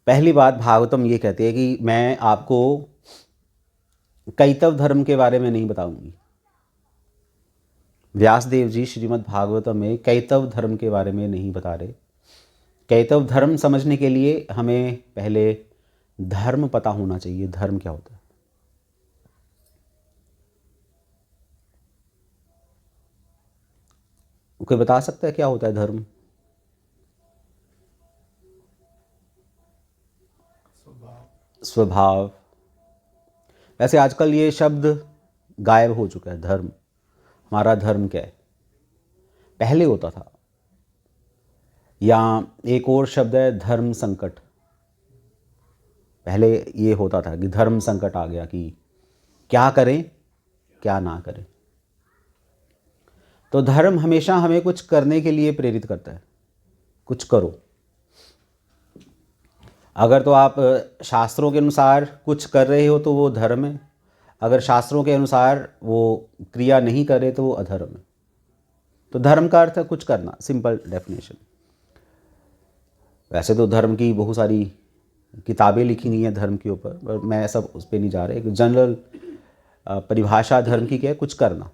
पहली बात भागवतम ये कहती है कि मैं आपको कैतव धर्म के बारे में नहीं बताऊंगी। व्यासदेव जी श्रीमद् भागवतम में कैतव धर्म के बारे में नहीं बता रहे। कैतव धर्म समझने के लिए हमें पहले धर्म पता होना चाहिए। धर्म क्या होता है? कोई बता सकता है क्या होता है धर्म? स्वभाव। वैसे आजकल ये शब्द गायब हो चुका है। धर्म, हमारा धर्म क्या है? पहले होता था। या एक और शब्द है धर्म संकट। पहले ये होता था कि धर्म संकट आ गया कि क्या करें क्या ना करें। तो धर्म हमेशा हमें कुछ करने के लिए प्रेरित करता है। कुछ करो। अगर तो आप शास्त्रों के अनुसार कुछ कर रहे हो तो वो धर्म है। अगर शास्त्रों के अनुसार वो क्रिया नहीं करे तो वो अधर्म है। तो धर्म का अर्थ है कुछ करना, सिंपल डेफिनेशन। वैसे तो धर्म की बहुत सारी किताबें लिखी गई हैं धर्म के ऊपर, पर मैं सब उस पर नहीं जा रहा। एक जनरल परिभाषा धर्म की क्या है? कुछ करना।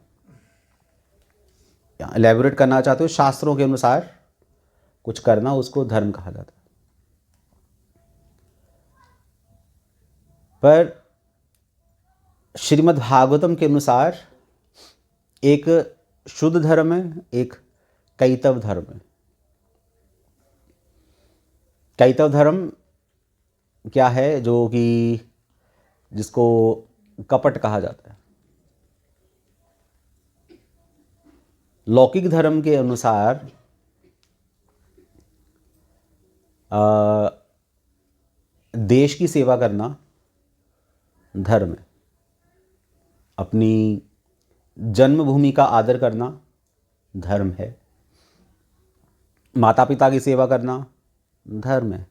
एलेबोरेट करना चाहते हो, शास्त्रों के अनुसार कुछ करना, उसको धर्म कहा जाता है। पर श्रीमद् भागवतम के अनुसार एक शुद्ध धर्म है, एक कैतव धर्म है। कैतव धर्म क्या है? जो कि जिसको कपट कहा जाता है। लौकिक धर्म के अनुसार देश की सेवा करना धर्म है। अपनी जन्मभूमि का आदर करना धर्म है। माता पिता की सेवा करना धर्म है।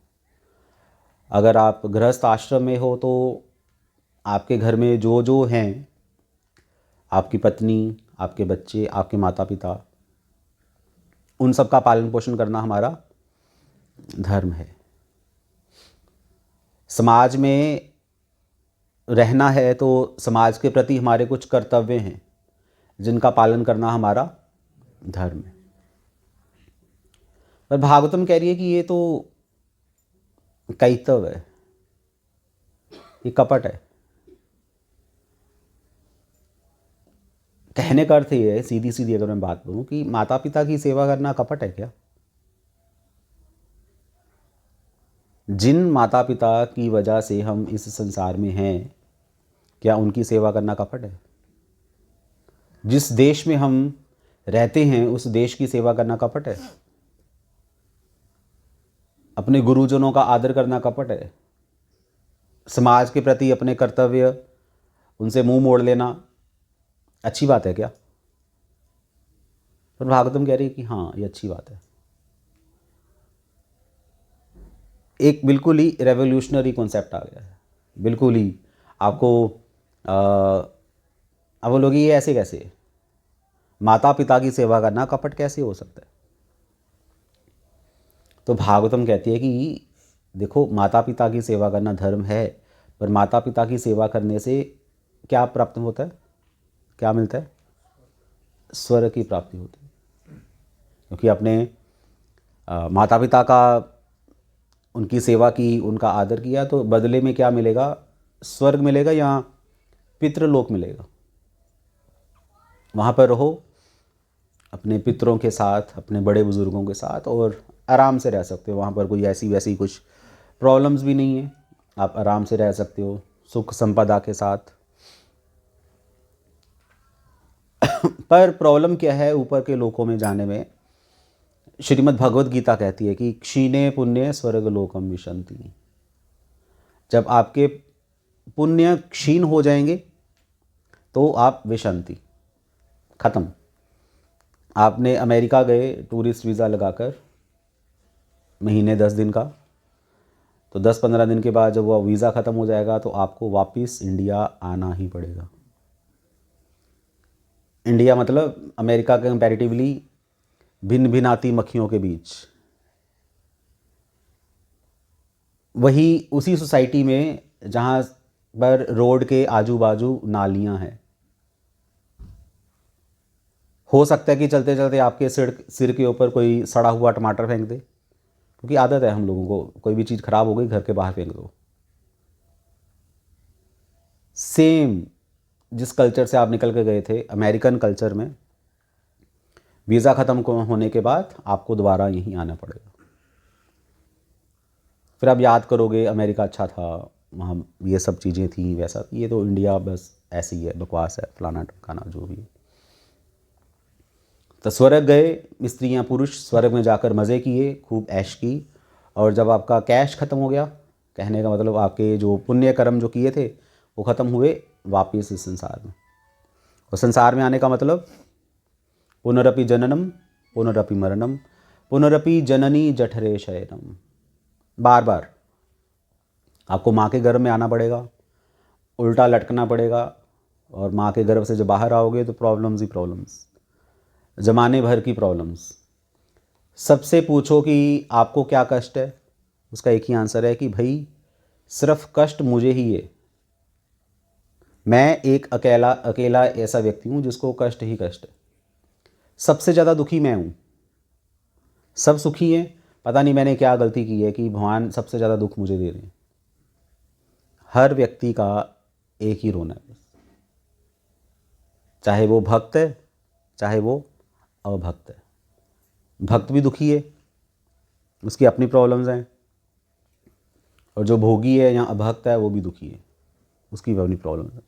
अगर आप गृहस्थ आश्रम में हो तो आपके घर में जो जो हैं, आपकी पत्नी, आपके बच्चे, आपके माता पिता, उन सब का पालन पोषण करना हमारा धर्म है। समाज में रहना है तो समाज के प्रति हमारे कुछ कर्तव्य हैं जिनका पालन करना हमारा धर्म है। पर भागवतम कह रही है कि ये तो कैतव है, ये कपट है। कहने का अर्थ ये है, सीधी सीधी अगर मैं बात करूं, कि माता पिता की सेवा करना कपट है क्या? जिन माता पिता की वजह से हम इस संसार में हैं, क्या उनकी सेवा करना कपट है? जिस देश में हम रहते हैं उस देश की सेवा करना कपट है? अपने गुरुजनों का आदर करना कपट है? समाज के प्रति अपने कर्तव्य, उनसे मुंह मोड़ लेना अच्छी बात है क्या? पर भागवतम कह रही है कि हाँ, ये अच्छी बात है। एक बिल्कुल ही रेवोल्यूशनरी कॉन्सेप्ट आ गया है। बिल्कुल ही आपको अब बोलोगे ये ऐसे कैसे? माता पिता की सेवा करना कपट कैसे हो सकता है? तो भागवतम कहती है कि देखो, माता पिता की सेवा करना धर्म है, पर माता पिता की सेवा करने से क्या प्राप्त होता है? क्या मिलता है? स्वर्ग की प्राप्ति होती है। क्योंकि अपने माता पिता का, उनकी सेवा की, उनका आदर किया, तो बदले में क्या मिलेगा? स्वर्ग मिलेगा या पितृलोक मिलेगा। वहाँ पर रहो अपने पितरों के साथ, अपने बड़े बुज़ुर्गों के साथ, और आराम से रह सकते हो। वहाँ पर कोई ऐसी वैसी कुछ प्रॉब्लम्स भी नहीं है। आप आराम से रह सकते हो सुख संपदा के साथ। पर प्रॉब्लम क्या है ऊपर के लोकों में जाने में? श्रीमद् भगवद गीता कहती है कि क्षीणे पुण्य स्वर्ग लोकम विशंति। जब आपके पुण्य क्षीण हो जाएंगे तो आप विशंति, खत्म। आपने अमेरिका गए टूरिस्ट वीज़ा लगाकर, महीने 10 दिन का, तो 10-15 दिन के बाद जब वो वीज़ा ख़त्म हो जाएगा तो आपको वापस इंडिया आना ही पड़ेगा। इंडिया मतलब अमेरिका के कंपैरेटिवली भिन्न भिन्न आती मक्खियों के बीच। वही उसी सोसाइटी में जहाँ पर रोड के आजू बाजू नालियाँ हैं, हो सकता है कि चलते चलते आपके सिर के ऊपर कोई सड़ा हुआ टमाटर फेंक दे, क्योंकि आदत है हम लोगों को, कोई भी चीज़ ख़राब हो गई घर के बाहर फेंक दो। सेम जिस कल्चर से आप निकल के गए थे, अमेरिकन कल्चर में वीज़ा ख़त्म होने के बाद आपको दोबारा यहीं आना पड़ेगा। फिर आप याद करोगे अमेरिका अच्छा था, वहाँ ये सब चीज़ें थी, वैसा, ये तो इंडिया बस ऐसी है, बकवास है, फलाना टमकाना जो भी है। तो स्वर्ग गए स्त्रियाँ पुरुष, स्वर्ग में जाकर मज़े किए, खूब ऐश की, और जब आपका कैश ख़त्म हो गया, कहने का मतलब आपके जो पुण्य कर्म जो किए थे वो ख़त्म हुए, वापस इस संसार में। और संसार में आने का मतलब पुनरपि जननम पुनरपि मरणम पुनरपि जननी जठरे शयनम। बार बार आपको माँ के गर्भ में आना पड़ेगा, उल्टा लटकना पड़ेगा, और माँ के गर्भ से जब बाहर आओगे तो प्रॉब्लम्स ही प्रॉब्लम्स, ज़माने भर की प्रॉब्लम्स। सबसे पूछो कि आपको क्या कष्ट है, उसका एक ही आंसर है कि भाई सिर्फ कष्ट मुझे ही है। मैं एक अकेला ऐसा व्यक्ति हूँ जिसको कष्ट ही कष्ट है। सबसे ज़्यादा दुखी मैं हूँ, सब सुखी हैं, पता नहीं मैंने क्या गलती की है कि भगवान सबसे ज़्यादा दुख मुझे दे रहे हैं। हर व्यक्ति का एक ही रोना है, चाहे वो भक्त है चाहे वो अभक्त है। भक्त भी दुखी है, उसकी अपनी प्रॉब्लम्स हैं, और जो भोगी है या अभक्त है वो भी दुखी है, उसकी भी अपनी प्रॉब्लम्स हैं।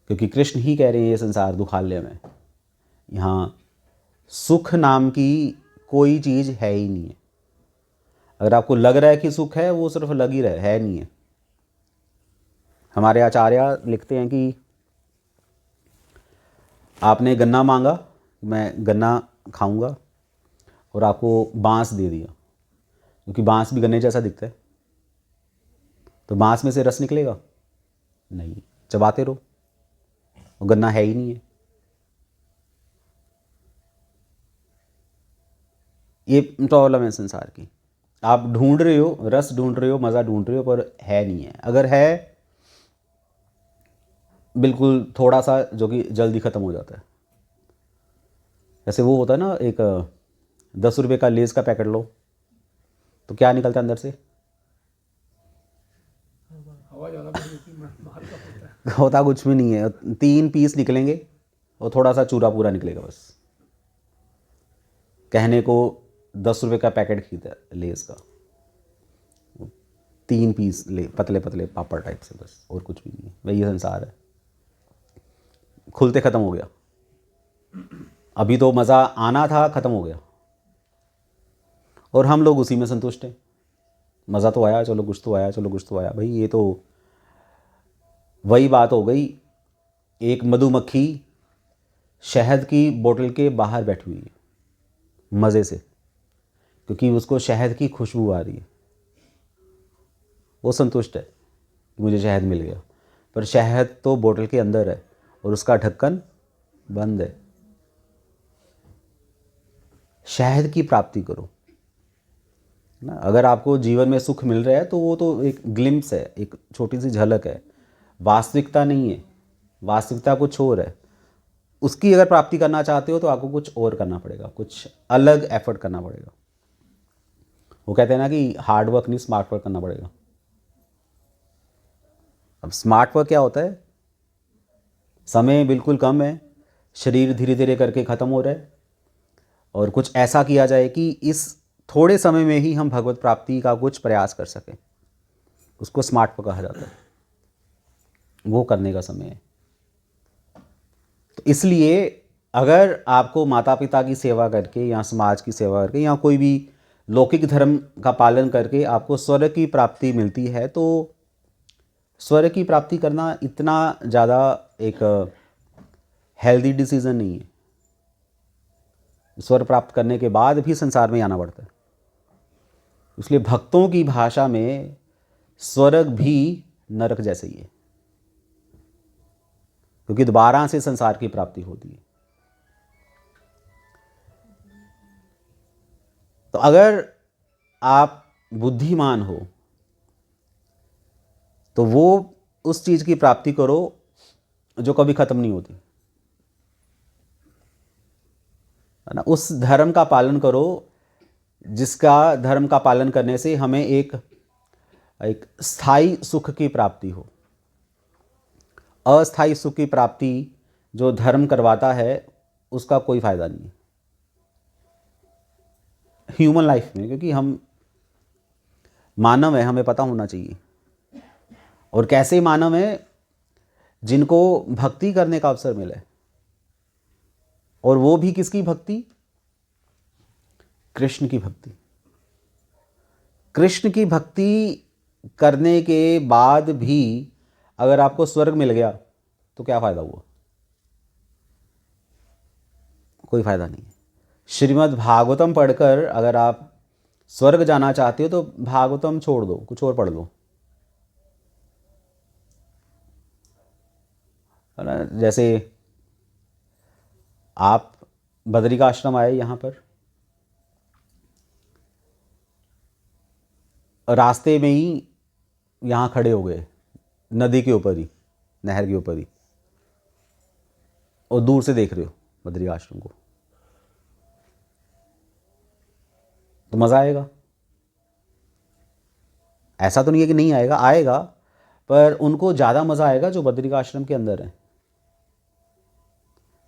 क्योंकि कृष्ण ही कह रहे हैं ये संसार दुखालय में, यहाँ सुख नाम की कोई चीज़ है ही नहीं है। अगर आपको लग रहा है कि सुख है, वो सिर्फ लग ही रहा है नहीं है। हमारे आचार्य लिखते हैं कि आपने गन्ना मांगा, मैं गन्ना खाऊंगा, और आपको बांस दे दिया, क्योंकि बांस भी गन्ने जैसा दिखता है, तो बांस में से रस निकलेगा नहीं, चबाते रहो, और गन्ना है ही नहीं है। ये प्रॉब्लम है संसार की। आप ढूंढ रहे हो, रस ढूंढ रहे हो, मज़ा ढूंढ रहे हो, पर है नहीं है। अगर है बिल्कुल थोड़ा सा, जो कि जल्दी ख़त्म हो जाता है। जैसे वो होता है ना, एक 10 रुपये का लेज़ का पैकेट लो तो क्या निकलता है अंदर से? हवा ज़्यादा हल्का होता है। होता कुछ भी नहीं है, 3 पीस निकलेंगे और थोड़ा सा चूरा पूरा निकलेगा बस। कहने को 10 रुपये का पैकेट खरीदा है लेज़ का, 3 पीस ले, पतले पतले पापड़ टाइप से, बस, और कुछ भी नहीं है। वही संसार है, खुलते ख़त्म हो गया। अभी तो मज़ा आना था, ख़त्म हो गया, और हम लोग उसी में संतुष्ट हैं। मज़ा तो आया, चलो कुछ तो आया, चलो कुछ तो आया। भाई ये तो वही बात हो गई, एक मधुमक्खी शहद की बोतल के बाहर बैठी हुई है मज़े से, क्योंकि उसको शहद की खुशबू आ रही है, वो संतुष्ट है कि मुझे शहद मिल गया। पर शहद तो बोतल के अंदर है और उसका ढक्कन बंद है। शहद की प्राप्ति करो ना। अगर आपको जीवन में सुख मिल रहा है तो वो तो एक ग्लिम्स है, एक छोटी सी झलक है, वास्तविकता नहीं है। वास्तविकता कुछ और है। उसकी अगर प्राप्ति करना चाहते हो तो आपको कुछ और करना पड़ेगा, कुछ अलग एफर्ट करना पड़ेगा। वो कहते हैं ना कि हार्ड वर्क नहीं, स्मार्ट वर्क करना पड़ेगा। अब स्मार्ट वर्क क्या होता है? समय बिल्कुल कम है, शरीर धीरे धीरे करके ख़त्म हो रहा है, और कुछ ऐसा किया जाए कि इस थोड़े समय में ही हम भगवत प्राप्ति का कुछ प्रयास कर सकें, उसको स्मार्ट वर्क कहा जाता है। वो करने का समय है। तो इसलिए अगर आपको माता पिता की सेवा करके या समाज की सेवा करके या कोई भी लौकिक धर्म का पालन करके आपको स्वर्ग की प्राप्ति मिलती है, तो स्वर्ग की प्राप्ति करना इतना ज़्यादा एक हेल्दी डिसीज़न नहीं है। स्वर्ग प्राप्त करने के बाद भी संसार में आना पड़ता है। इसलिए भक्तों की भाषा में स्वर्ग भी नरक जैसे ही है, क्योंकि दोबारा से संसार की प्राप्ति होती है। तो अगर आप बुद्धिमान हो तो वो उस चीज़ की प्राप्ति करो जो कभी ख़त्म नहीं होती, है ना। उस धर्म का पालन करो जिसका धर्म का पालन करने से हमें एक एक स्थायी सुख की प्राप्ति हो। अस्थायी सुख की प्राप्ति जो धर्म करवाता है उसका कोई फ़ायदा नहीं है ह्यूमन लाइफ में, क्योंकि हम मानव है, हमें पता होना चाहिए। और कैसे मानव हैं? जिनको भक्ति करने का अवसर मिले, और वो भी किसकी भक्ति? कृष्ण की भक्ति। कृष्ण की भक्ति करने के बाद भी अगर आपको स्वर्ग मिल गया तो क्या फ़ायदा हुआ? कोई फ़ायदा नहीं है। श्रीमद् भागवतम पढ़कर अगर आप स्वर्ग जाना चाहते हो तो भागवतम छोड़ दो, कुछ और पढ़ लो, है ना। जैसे आप बद्रिकाश्रम आए, यहाँ पर रास्ते में ही यहाँ खड़े हो गए, नदी के ऊपर ही, नहर के ऊपर ही, और दूर से देख रहे हो बद्रिकाश्रम को, तो मज़ा आएगा? ऐसा तो नहीं है कि नहीं आएगा, आएगा, पर उनको ज़्यादा मज़ा आएगा जो बद्रिकाश्रम के अंदर है।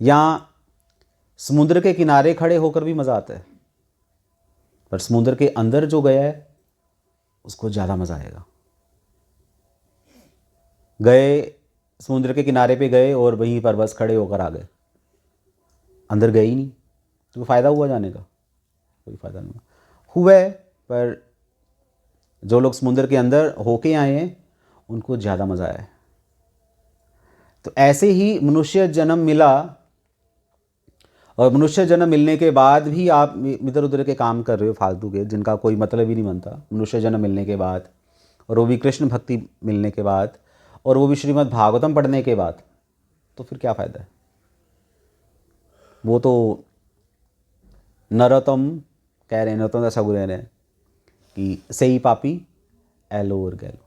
या समुद्र के किनारे खड़े होकर भी मज़ा आता है, पर समुद्र के अंदर जो गया है उसको ज़्यादा मज़ा आएगा। गए, समुद्र के किनारे पे गए और वहीं पर बस खड़े होकर आ गए, अंदर गए ही नहीं, तो फ़ायदा हुआ जाने का? कोई फ़ायदा नहीं हुआ है। पर जो लोग समुद्र के अंदर होके आए हैं उनको ज़्यादा मज़ा आया है। तो ऐसे ही मनुष्य जन्म मिला, और मनुष्य जन्म मिलने के बाद भी आप इधर उधर के काम कर रहे हो फालतू के, जिनका कोई मतलब ही नहीं बनता। मनुष्य जन्म मिलने के बाद, और वो भी कृष्ण भक्ति मिलने के बाद, और वो भी श्रीमद् भागवतम पढ़ने के बाद, तो फिर क्या फ़ायदा है? वो तो नरोत्तम कह रहे हैं, नरोत्तम दास ठाकुर कह रहे हैं कि सही पापी एलो और गैलो,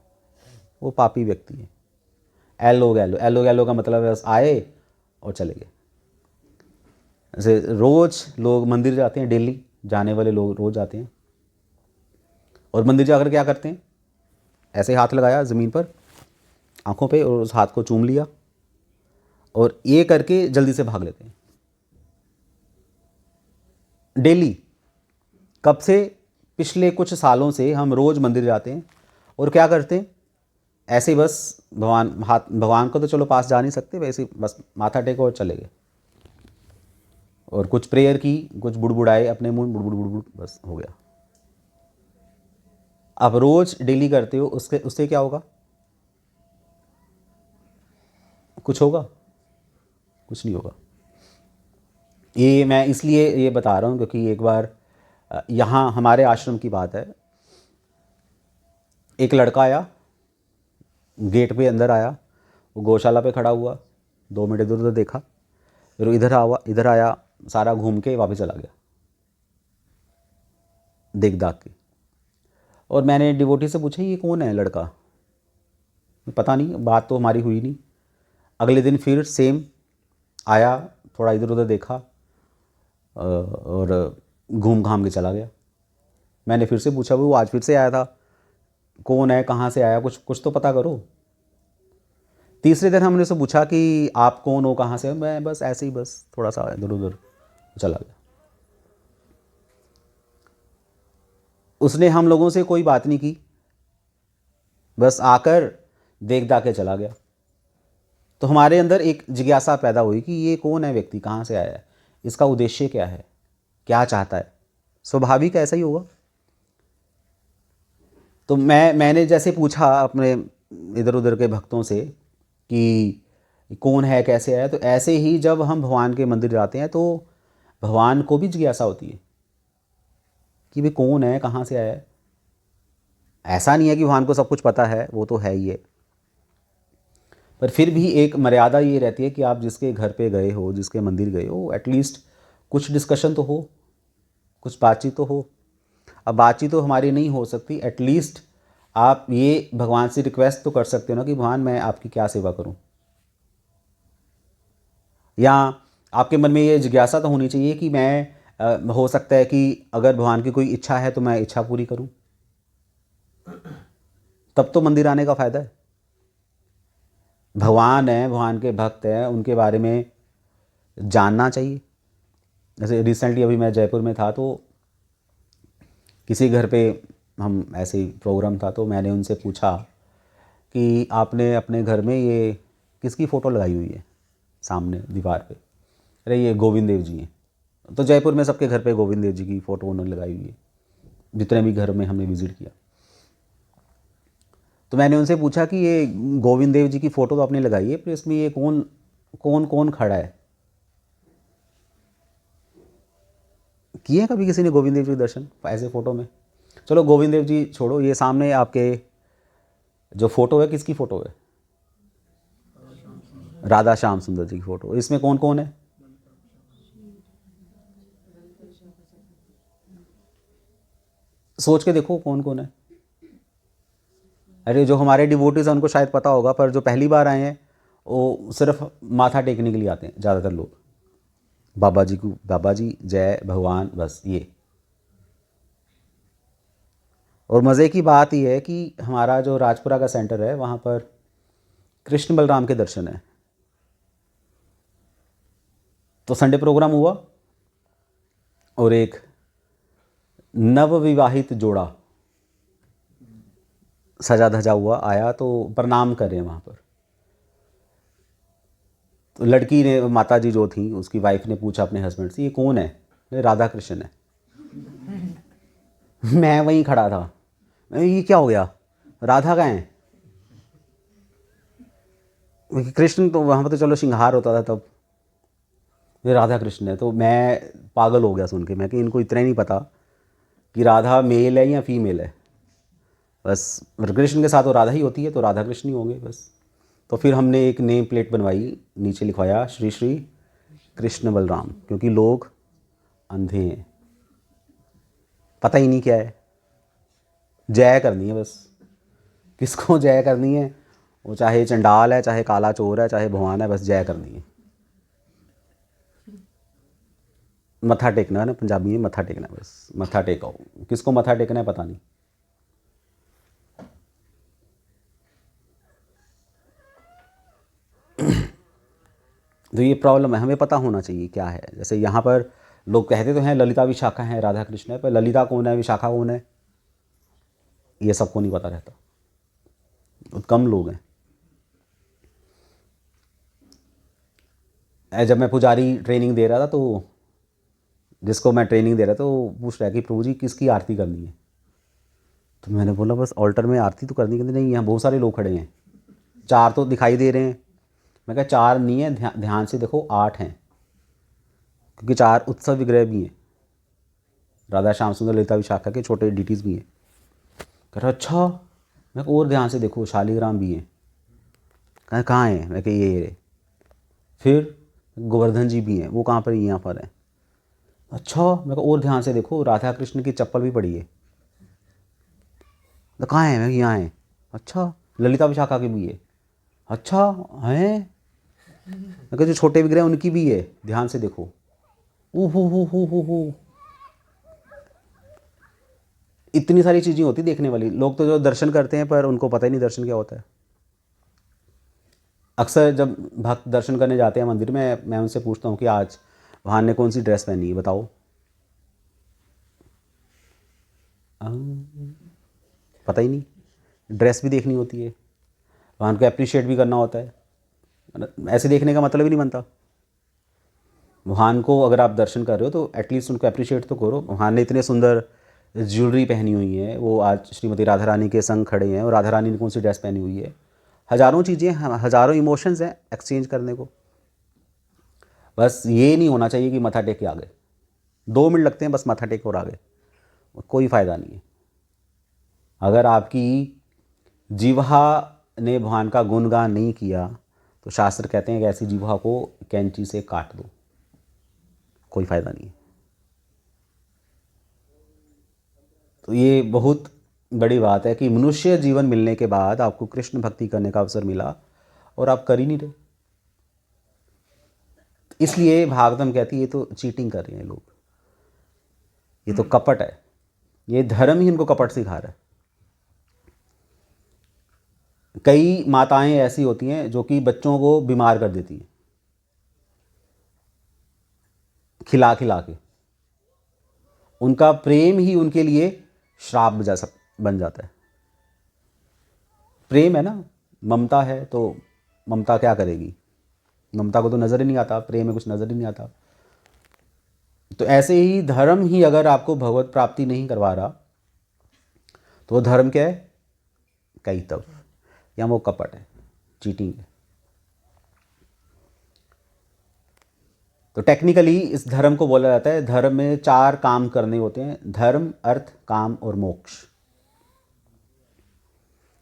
वो पापी व्यक्ति है। एलो गैलो, एलो गैलो का मतलब है बस आए और चले गए। जैसे रोज़ लोग मंदिर जाते हैं, डेली जाने वाले लोग रोज़ जाते हैं, और मंदिर जाकर क्या करते हैं? ऐसे हाथ लगाया ज़मीन पर आँखों पे और उस हाथ को चूम लिया, और ये करके जल्दी से भाग लेते हैं। डेली, कब से? पिछले कुछ सालों से हम रोज़ मंदिर जाते हैं, और क्या करते हैं? ऐसे बस भगवान को तो चलो पास जा नहीं सकते, वैसे बस माथा टेको और चले गए, और कुछ प्रेयर की, कुछ बुड़बुड़ाए अपने मुंह, बुड़बुड़ बुड़बुड़, बस हो गया। आप रोज़ डेली करते हो, उससे क्या होगा? कुछ होगा? कुछ नहीं होगा। ये मैं इसलिए ये बता रहा हूँ क्योंकि एक बार यहाँ हमारे आश्रम की बात है, एक लड़का आया, गेट पे अंदर आया, वो गौशाला पे खड़ा हुआ, 2 मिनट इधर उधर देखा, फिर इधर आया, सारा घूम के वापस चला गया, देख दाख के। और मैंने डिवोटी से पूछा ये कौन है लड़का? पता नहीं, बात तो हमारी हुई नहीं। अगले दिन फिर सेम आया, थोड़ा इधर उधर देखा और घूम घाम के चला गया। मैंने फिर से पूछा, वो आज फिर से आया था, कौन है, कहाँ से आया, कुछ तो पता करो। तीसरे दिन हमने उससे पूछा कि आप कौन हो, कहाँ से? मैं बस ऐसे ही, बस थोड़ा सा इधर उधर चला गया। उसने हम लोगों से कोई बात नहीं की, बस आकर देख दाख के चला गया। तो हमारे अंदर एक जिज्ञासा पैदा हुई कि ये कौन है व्यक्ति, कहाँ से आया है, इसका उद्देश्य क्या है, क्या चाहता है? स्वाभाविक ऐसा ही होगा। तो मैंने जैसे पूछा अपने इधर उधर के भक्तों से कि कौन है, कैसे आया, तो ऐसे ही जब हम भगवान के मंदिर जाते हैं तो भगवान को भी जिज्ञासा होती है कि भाई कौन है, कहाँ से आया है। ऐसा नहीं है कि भगवान को सब कुछ पता है, वो तो है ही है, पर फिर भी एक मर्यादा ये रहती है कि आप जिसके घर पे गए हो, जिसके मंदिर गए हो, एटलीस्ट कुछ डिस्कशन तो हो, कुछ बातचीत तो हो। अब बातचीत तो हमारी नहीं हो सकती, एटलीस्ट आप ये भगवान से रिक्वेस्ट तो कर सकते हो ना कि भगवान मैं आपकी क्या सेवा करूं, या आपके मन में ये जिज्ञासा तो होनी चाहिए कि मैं हो सकता है कि अगर भगवान की कोई इच्छा है तो मैं इच्छा पूरी करूं, तब तो मंदिर आने का फ़ायदा है। भगवान है, भगवान के भक्त हैं, उनके बारे में जानना चाहिए। जैसे रिसेंटली अभी मैं जयपुर में था तो किसी घर पे हम ऐसे ही प्रोग्राम था, तो मैंने उनसे पूछा कि आपने अपने घर में ये किसकी फ़ोटो लगाई हुई है सामने दीवार पे? अरे ये गोविंद देव जी हैं। तो जयपुर में सबके घर पे गोविंद देव जी की फ़ोटो उन्होंने लगाई हुई है, जितने भी घर में हमने विज़िट किया। तो मैंने उनसे पूछा कि ये गोविंद देव जी की फ़ोटो तो आपने लगाई है, पर इसमें ये कौन कौन कौन खड़ा है? किए हैं कभी किसी ने गोविंद देव जी के दर्शन ऐसे फ़ोटो में? चलो गोविंद देव जी छोड़ो, ये सामने आपके जो फ़ोटो है किसकी फ़ोटो है? राधा श्याम सुंदर जी की फ़ोटो। इसमें कौन कौन है? सोच के देखो कौन कौन है। अरे जो हमारे डिवोटीज हैं उनको शायद पता होगा, पर जो पहली बार आए हैं वो सिर्फ माथा टेकने के लिए आते हैं ज़्यादातर लोग। बाबा जी को, बाबा जी जय भगवान, बस ये। और मज़े की बात यह है कि हमारा जो राजपुरा का सेंटर है वहाँ पर कृष्ण बलराम के दर्शन है। तो संडे प्रोग्राम हुआ और एक नवविवाहित जोड़ा सजा धजा हुआ आया तो प्रणाम करें वहाँ पर। तो लड़की ने, माता जी जो थी उसकी वाइफ ने पूछा अपने हस्बैंड से, ये कौन है? ये राधा कृष्ण है। मैं वहीं खड़ा था, ये क्या हो गया, राधा कहाँ है? कृष्ण तो वहाँ पर तो चलो श्रृंगार होता था तब, ये राधा कृष्ण है। तो मैं पागल हो गया सुन के, मैं कि इनको इतना ही नहीं पता कि राधा मेल है या फीमेल है। बस कृष्ण के साथ वो राधा ही होती है तो राधा कृष्ण ही होंगे बस। तो फिर हमने एक नेम प्लेट बनवाई, नीचे लिखवाया श्री श्री कृष्ण बलराम, क्योंकि लोग अंधे हैं, पता ही नहीं क्या है। जय करनी है बस, किसको जय करनी है, वो चाहे चंडाल है, चाहे काला चोर है, चाहे भगवान है, बस जय करनी है। मत्था टेकना है ना, पंजाबी में मत्था टेकना है, बस मत्था टेको। किसको मत्था टेकना है पता नहीं। तो ये प्रॉब्लम है, हमें पता होना चाहिए क्या है। जैसे यहाँ पर लोग कहते तो हैं ललिता विशाखा है, राधा कृष्ण है, पर ललिता कौन है, विशाखा कौन है, ये सबको नहीं पता रहता, बहुत कम लोग हैं। जब मैं पुजारी ट्रेनिंग दे रहा था तो जिसको मैं ट्रेनिंग दे रहा था वो पूछ रहा है कि प्रभु जी किसकी आरती करनी है? तो मैंने बोला बस ऑल्टर में आरती तो करनी, कहते नहीं यहाँ बहुत सारे लोग खड़े हैं, 4 तो दिखाई दे रहे हैं। मैं कहा 4 नहीं है, ध्यान से देखो 8 हैं, क्योंकि 4 उत्सव विग्रह भी हैं, राधा श्याम सुंदर ललिता विशाखा के छोटे डिटीज़ भी हैं। कह रहा अच्छा, मैं और ध्यान से देखो शालिग्राम भी हैं। कहा कहाँ हैं? मैं कहा ये। फिर गोवर्धन जी भी हैं, वो कहाँ पर? यहाँ पर हैं। अच्छा, मैं कहा और ध्यान से देखो राधा कृष्ण की चप्पल भी पड़ी है। तो कहाँ है? मैं यहाँ है। अच्छा, ललिता विशाखा की भी है। अच्छा हैं? मैं कहा जो छोटे विग्रह उनकी भी है, ध्यान से देखो। हो इतनी सारी चीज़ें होती देखने वाली। लोग तो जो दर्शन करते हैं पर उनको पता ही नहीं दर्शन क्या होता है। अक्सर जब भक्त दर्शन करने जाते हैं मंदिर में, मैं उनसे पूछता हूँ कि आज वहाँ ने कौन सी ड्रेस पहनी है बताओ। पता ही नहीं, ड्रेस भी देखनी होती है, वहाँ को अप्रिशिएट भी करना होता है। ऐसे देखने का मतलब ही नहीं बनता। वहाँ को अगर आप दर्शन कर रहे हो तो एटलीस्ट उनको अप्रिशिएट तो करो। वहाँ ने इतने सुंदर ज्वेलरी पहनी हुई है, वो आज श्रीमती राधा रानी के संग खड़े हैं, और राधा रानी ने कौन सी ड्रेस पहनी हुई है। हज़ारों चीज़ें, हज़ारों इमोशंस हैं एक्सचेंज करने को। बस ये नहीं होना चाहिए कि मत्था टेक के आ गए, 2 मिनट लगते हैं बस मत्था टेक और आ गए, कोई फ़ायदा नहीं है। अगर आपकी जिह्वा ने भगवान का गुणगान नहीं किया तो शास्त्र कहते हैं कि ऐसी जिह्वा को कैंची से काट दो, कोई फ़ायदा नहीं है। तो ये बहुत बड़ी बात है कि मनुष्य जीवन मिलने के बाद आपको कृष्ण भक्ति करने का अवसर मिला और आप कर ही नहीं रहे। इसलिए भागवतम कहती है ये तो चीटिंग कर रहे हैं लोग, ये तो कपट है, ये धर्म ही इनको कपट सिखा रहा है। कई माताएं ऐसी होती हैं जो कि बच्चों को बीमार कर देती हैं खिला खिला के, उनका प्रेम ही उनके लिए श्राप बन जाता है। प्रेम है ना, ममता है, तो ममता क्या करेगी? ममता को तो नज़र ही नहीं आता, प्रेम में कुछ नज़र ही नहीं आता। तो ऐसे ही धर्म ही अगर आपको भगवत प्राप्ति नहीं करवा रहा तो वो धर्म क्या है? कैतव, या वो कपट है, चीटिंग है। तो टेक्निकली इस धर्म को बोला जाता है, धर्म में 4 काम करने होते हैं: धर्म, अर्थ, काम और मोक्ष।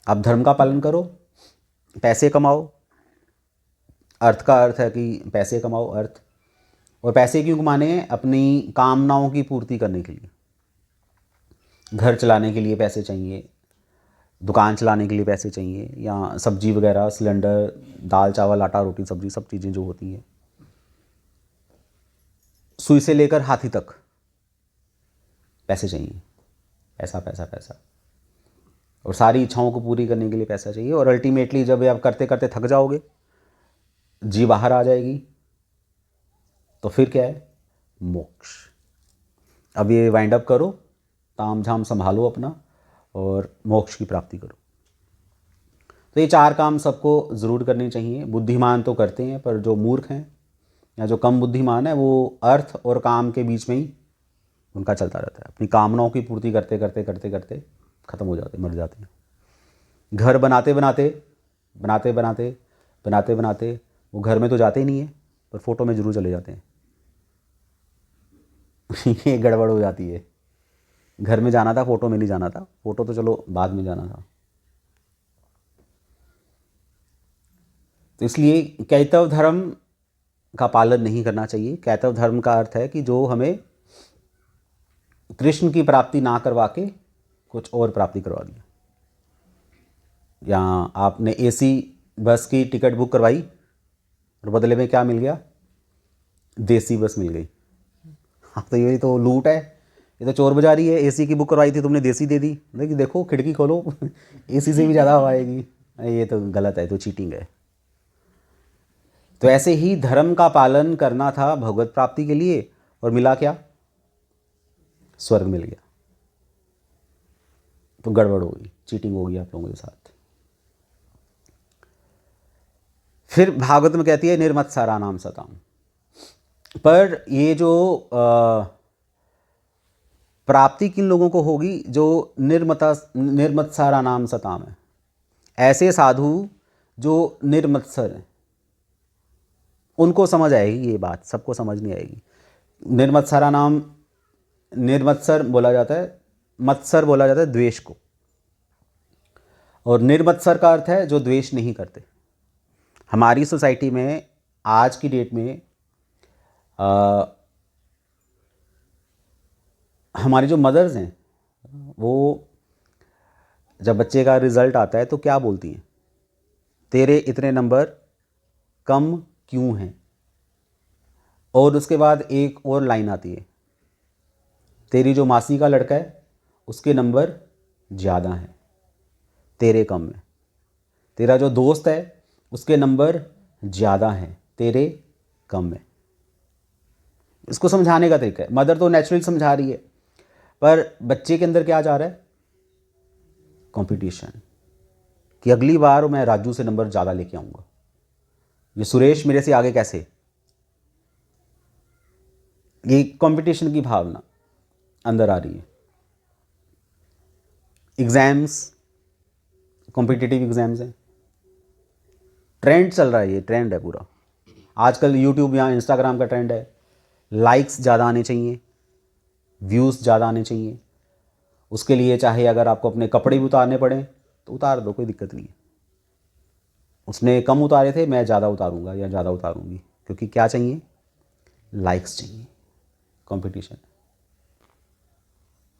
आप धर्म का पालन करो, पैसे कमाओ। अर्थ का अर्थ है कि पैसे कमाओ, अर्थ। और पैसे क्यों कमाने हैं? अपनी कामनाओं की पूर्ति करने के लिए। घर चलाने के लिए पैसे चाहिए, दुकान चलाने के लिए पैसे चाहिए, या सब्जी वगैरह, सिलेंडर, दाल चावल आटा रोटी सब्जी, सब चीज़ें जो होती हैं, सुई से लेकर हाथी तक पैसे चाहिए। पैसा पैसा पैसा, और सारी इच्छाओं को पूरी करने के लिए पैसा चाहिए। और अल्टीमेटली जब आप करते करते थक जाओगे, जी बाहर आ जाएगी, तो फिर क्या है? मोक्ष। अब ये वाइंड अप करो, ताम झाम संभालो अपना और मोक्ष की प्राप्ति करो। तो ये 4 काम सबको ज़रूर करने चाहिए। बुद्धिमान तो करते हैं, पर जो मूर्ख हैं या जो कम बुद्धिमान है वो अर्थ और काम के बीच में ही उनका चलता रहता है। अपनी कामनाओं की पूर्ति करते करते करते करते ख़त्म हो जाते, मर जाते हैं। घर बनाते बनाते बनाते बनाते बनाते बनाते वो घर में तो जाते ही नहीं है, पर फोटो में ज़रूर चले जाते हैं। ये गड़बड़ हो जाती है। घर में जाना था, फोटो में नहीं जाना था। फोटो तो चलो बाद में जाना था। तो इसलिए कैतव धर्म का पालन नहीं करना चाहिए। कैतव धर्म का अर्थ है कि जो हमें कृष्ण की प्राप्ति ना करवा के कुछ और प्राप्ति करवा दिया। या आपने एसी बस की टिकट बुक करवाई और बदले में क्या मिल गया? देसी बस मिल गई। हाँ, तो ये तो लूट है, ये तो चोर बाजारी है। एसी की बुक करवाई थी, तुमने देसी दे दी। देखिए, देखो खिड़की खोलो, एसी से भी ज़्यादा हवा आएगी। ये तो गलत है, तो चीटिंग है। तो ऐसे ही धर्म का पालन करना था भगवत प्राप्ति के लिए, और मिला क्या? स्वर्ग मिल गया। तो गड़बड़ हो गई, चीटिंग हो गई आप लोगों के साथ। फिर भागवत में कहती है निर्मत्सारा नाम सताम। पर ये जो प्राप्ति किन लोगों को होगी? जो निर्मत्सारा नाम सताम है। ऐसे साधु जो निर्मत्सर हैं, उनको समझ आएगी ये बात, सबको समझ नहीं आएगी। निर्मत्सरा नाम, निर्मत्सर बोला जाता है, मत्सर बोला जाता है द्वेष को, और निर्मत्सर का अर्थ है जो द्वेष नहीं करते। हमारी सोसाइटी में आज की डेट में हमारी जो मदर्स हैं, वो जब बच्चे का रिज़ल्ट आता है तो क्या बोलती हैं? तेरे इतने नंबर कम क्यों हैं? और उसके बाद एक और लाइन आती है, तेरी जो मासी का लड़का है उसके नंबर ज़्यादा हैं, तेरे कम हैं। तेरा जो दोस्त है उसके नंबर ज़्यादा हैं, तेरे कम हैं। इसको समझाने का तरीका है। मदर तो नेचुरली समझा रही है, पर बच्चे के अंदर क्या जा रहा है? कंपटीशन, कि अगली बार मैं राजू से नंबर ज़्यादा लेके आऊँगा, ये सुरेश मेरे से आगे कैसे? ये कंपटीशन की भावना अंदर आ रही है। एग्ज़ाम्स, कॉम्पिटिटिव एग्ज़ाम्स हैं, ट्रेंड चल रहा है, ये ट्रेंड है पूरा। आजकल यूट्यूब या इंस्टाग्राम का ट्रेंड है, लाइक्स ज़्यादा आने चाहिए, व्यूज़ ज़्यादा आने चाहिए। उसके लिए चाहे अगर आपको अपने कपड़े भी उतारने पड़े तो उतार दो, कोई दिक्कत नहीं है। उसने कम उतारे थे, मैं ज़्यादा उतारूँगा या ज़्यादा उतारूँगी, क्योंकि क्या चाहिए? लाइक्स चाहिए, कंपटीशन।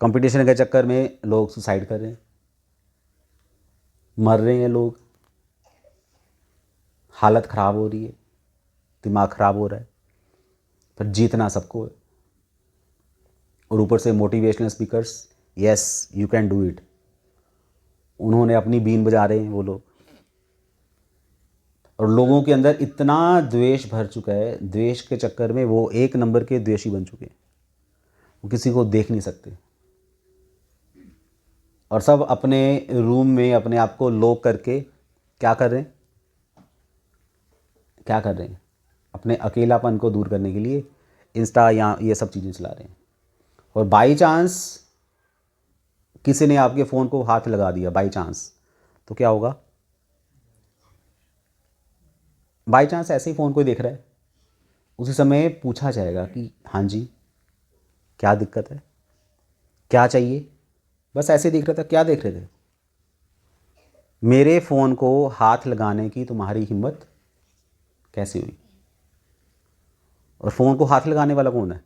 कंपटीशन के चक्कर में लोग सुसाइड कर रहे हैं, मर रहे हैं लोग, हालत ख़राब हो रही है, दिमाग ख़राब हो रहा है, पर जीतना सबको है। और ऊपर से motivational speakers, yes you can do it, उन्होंने अपनी बीन बजा रहे हैं वो लोग। और लोगों के अंदर इतना द्वेष भर चुका है, द्वेष के चक्कर में वो एक नंबर के द्वेषी बन चुके हैं, वो किसी को देख नहीं सकते। और सब अपने रूम में अपने आप को लॉक करके क्या कर रहे हैं, क्या कर रहे हैं, अपने अकेलापन को दूर करने के लिए इंस्टा या ये सब चीज़ें चला रहे हैं। और बाई चांस किसी ने आपके फ़ोन को हाथ लगा दिया बाई चांस, तो क्या होगा? बाई चांस ऐसे ही फ़ोन कोई देख रहा है, उसी समय पूछा जाएगा कि हाँ जी क्या दिक्कत है, क्या चाहिए? बस ऐसे देख रहा था, क्या देख रहे थे? मेरे फ़ोन को हाथ लगाने की तुम्हारी हिम्मत कैसे हुई? और फ़ोन को हाथ लगाने वाला कौन है?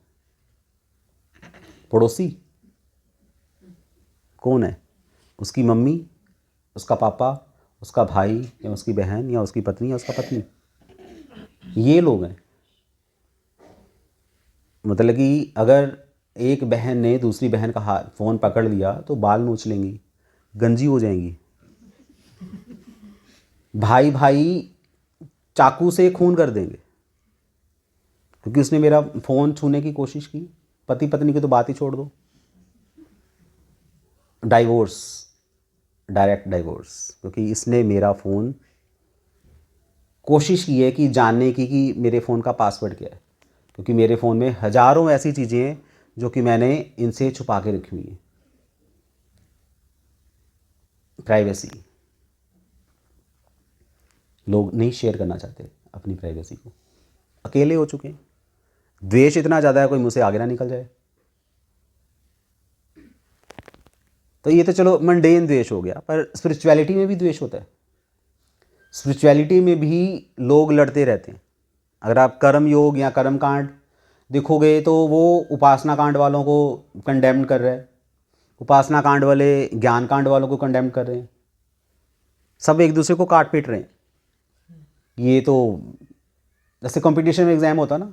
पड़ोसी? कौन है? उसकी मम्मी, उसका पापा, उसका भाई या उसकी बहन या उसकी पत्नी या उसका पत्नी, ये लोग हैं। मतलब कि अगर एक बहन ने दूसरी बहन का हाथ फ़ोन पकड़ लिया तो बाल नोच लेंगी, गंजी हो जाएंगी। भाई भाई चाकू से खून कर देंगे क्योंकि उसने मेरा फ़ोन छूने की कोशिश की। पति पत्नी की तो बात ही छोड़ दो, डाइवोर्स, डायरेक्ट डाइवोर्स, क्योंकि इसने मेरा फ़ोन कोशिश की है कि जानने की कि मेरे फ़ोन का पासवर्ड क्या है, क्योंकि मेरे फ़ोन में हज़ारों ऐसी चीज़ें हैं जो कि मैंने इनसे छुपा के रखी हुई हैं। प्राइवेसी, लोग नहीं शेयर करना चाहते अपनी प्राइवेसी को, अकेले हो चुके हैं। द्वेष इतना ज़्यादा है कोई मुझसे आगे ना निकल जाए। तो ये तो चलो मंडेन द्वेष हो गया, पर स्पिरिचुअलिटी में भी द्वेष होता है। स्पिरिचुअलिटी में भी लोग लड़ते रहते हैं। अगर आप कर्म योग या कर्म कांड देखोगे तो वो उपासना कांड वालों को कंडेम कर रहा है, उपासना कांड वाले ज्ञान कांड वालों को कंडेम कर रहे हैं, सब एक दूसरे को काट पीट रहे हैं। ये तो जैसे कंपटीशन में एग्ज़ाम होता ना,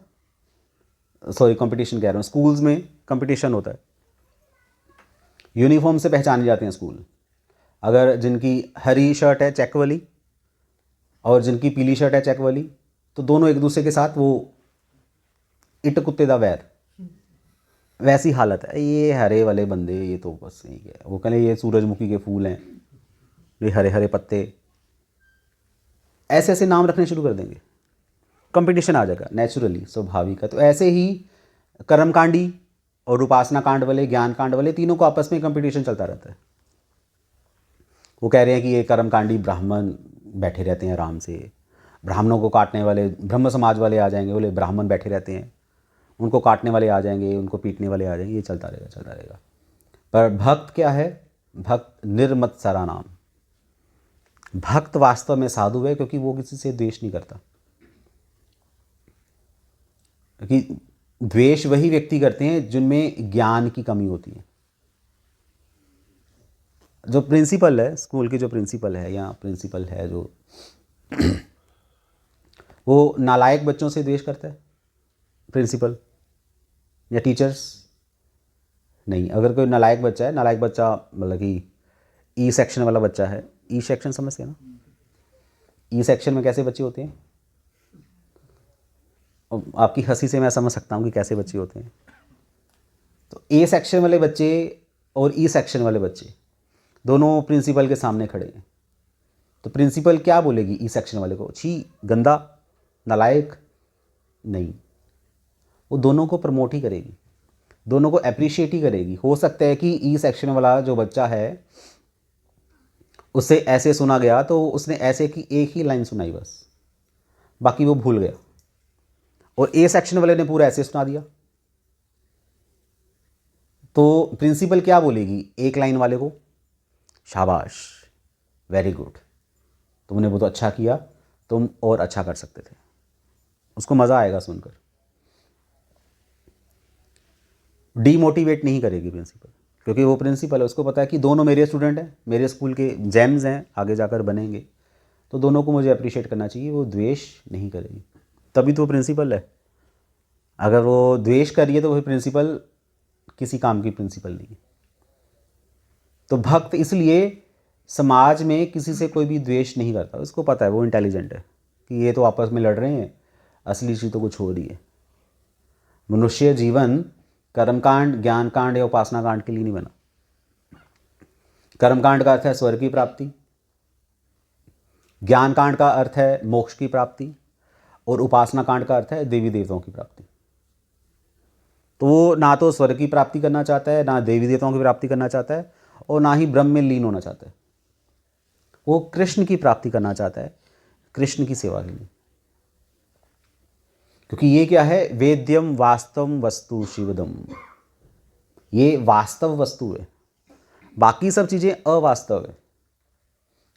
सॉरी कंपटीशन कह रहा हूँ, स्कूल्स में कंपटीशन होता है, यूनिफॉर्म से पहचाने जाते हैं स्कूल। अगर जिनकी हरी शर्ट है चेक वाली और जिनकी पीली शर्ट है चेक वाली, तो दोनों एक दूसरे के साथ वो इट कुत्ते दा वैर, वैसी हालत है। ये हरे वाले बंदे, ये तो बस यही है, वो कहें ये सूरजमुखी के फूल हैं, ये हरे हरे पत्ते, ऐसे ऐसे नाम रखने शुरू कर देंगे, कंपटीशन आ जाएगा नेचुरली, स्वाभाविक है। तो ऐसे ही कर्मकांडी और उपासना कांड वाले, ज्ञान कांड वाले, तीनों को आपस में कंपटीशन चलता रहता है। वो कह रहे हैं कि ये कर्मकांडी ब्राह्मण बैठे रहते हैं आराम से, ब्राह्मणों को काटने वाले ब्रह्म समाज वाले आ जाएंगे, बोले ब्राह्मण बैठे रहते हैं, उनको काटने वाले आ जाएंगे, उनको पीटने वाले आ जाएंगे, ये चलता रहेगा चलता रहेगा। पर भक्त क्या है? भक्त निर्मत्सरा नाम। भक्त वास्तव में साधु है क्योंकि वो किसी से द्वेष नहीं करता। क्योंकि द्वेष वही व्यक्ति करते हैं जिनमें ज्ञान की कमी होती है। जो प्रिंसिपल है स्कूल की, जो प्रिंसिपल है या प्रिंसिपल है जो वो नालायक बच्चों से द्वेष करता है प्रिंसिपल या टीचर्स? नहीं। अगर कोई नालायक बच्चा है, नालायक बच्चा मतलब कि ई सेक्शन वाला बच्चा है, ई सेक्शन समझते हैं ना, ई सेक्शन में कैसे बच्चे होते हैं? और आपकी हंसी से मैं समझ सकता हूँ कि कैसे बच्चे होते हैं। तो ए सेक्शन वाले बच्चे और ई सेक्शन वाले बच्चे दोनों प्रिंसिपल के सामने खड़े हैं, तो प्रिंसिपल क्या बोलेगी ई सेक्शन वाले को? छी, गंदा, नालायक? नहीं, वो दोनों को प्रमोट ही करेगी, दोनों को अप्रिशिएट ही करेगी। हो सकता है कि ई सेक्शन वाला जो बच्चा है उससे ऐसे सुना गया तो उसने ऐसे की एक ही लाइन सुनाई बस, बाकी वो भूल गया, और ए सेक्शन वाले ने पूरा ऐसे सुना दिया। तो प्रिंसिपल क्या बोलेगी एक लाइन वाले को? शाबाश, वेरी गुड, तुमने बहुत अच्छा किया, तुम और अच्छा कर सकते थे। उसको मज़ा आएगा सुनकर, डीमोटिवेट नहीं करेगी प्रिंसिपल, क्योंकि वो प्रिंसिपल है, उसको पता है कि दोनों मेरे स्टूडेंट हैं, मेरे स्कूल के जेम्स हैं, आगे जाकर बनेंगे, तो दोनों को मुझे अप्रिशिएट करना चाहिए, वो द्वेष नहीं करेगी, तभी तो वो प्रिंसिपल है। अगर वो द्वेष करिए तो वही प्रिंसिपल किसी काम की प्रिंसिपल नहीं है। तो भक्त इसलिए समाज में किसी से कोई भी द्वेष नहीं करता, उसको पता है, वो इंटेलिजेंट है कि ये तो आपस में लड़ रहे हैं, असली चीज़ तो कुछ हो रही है। मनुष्य जीवन कर्मकांड, ज्ञान कांड या उपासना कांड के लिए नहीं बना। कर्मकांड का अर्थ है स्वर्ग की प्राप्ति, ज्ञान कांड का अर्थ है मोक्ष की प्राप्ति, और उपासना कांड का अर्थ है देवी देवताओं की प्राप्ति। तो वो ना तो स्वर्ग की प्राप्ति करना चाहता है, ना देवी देवताओं की प्राप्ति करना चाहता है, और ना ही ब्रह्म में लीन होना चाहता है। वो कृष्ण की प्राप्ति करना चाहता है, कृष्ण की सेवा के लिए। क्योंकि ये क्या है, वेद्यम वास्तवम वस्तु शिवदम, ये वास्तव वस्तु है, बाकी सब चीज़ें अवास्तव है,